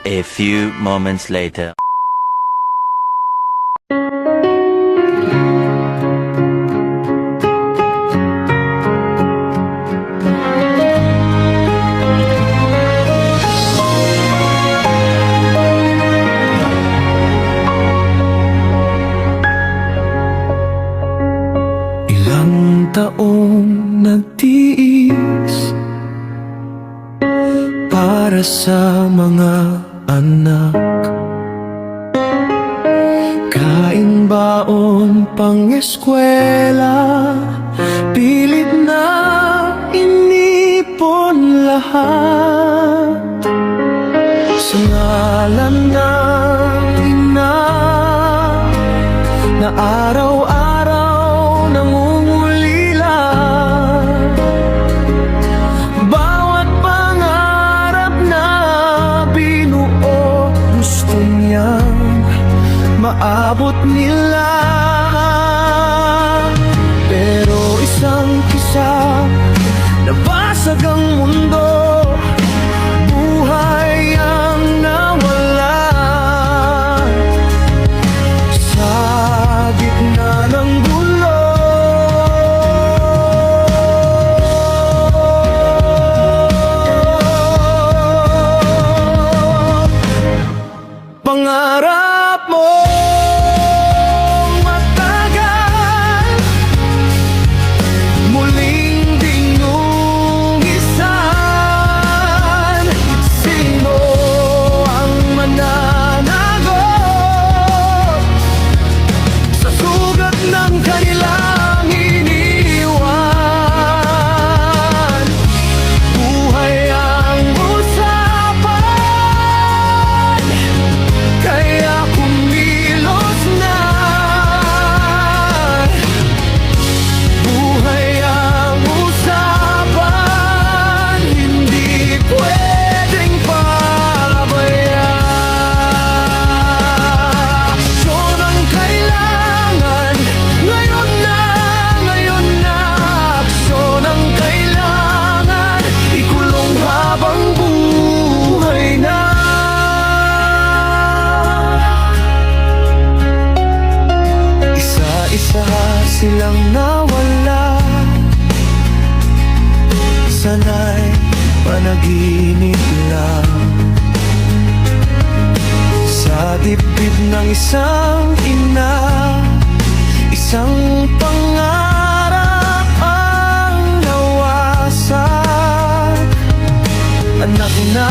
A few moments later. Ilang taong nagtiis para sa mga anak, kain baon pang eskwela, pilit na inipon lahat sa ngalan ng ina na araw-araw nangungulila. Bawat pangarap na binuo, gusto niyang maabot nila. Pero isang kisa, nabasag ang mundo, buhay ang nawala. Sa gitna ng gulo, pangarap mo matagal, muling dinungisan. Sino ang mananagot sa sugat ng kanilang iniwan? Buhay ang usapan, kaya kumilos na. Buhay ang usapan, hindi pwedeng pabayaan. Aksyon ang kailangan, ngayon na, ngayon na. Aksyon ang kailangan, ikulong habang buhay na. Isa-isa silang nawala, sana'y panaginip lang. Sa dibdib ng isang ina, isang pangarap ang nawasak. Anak na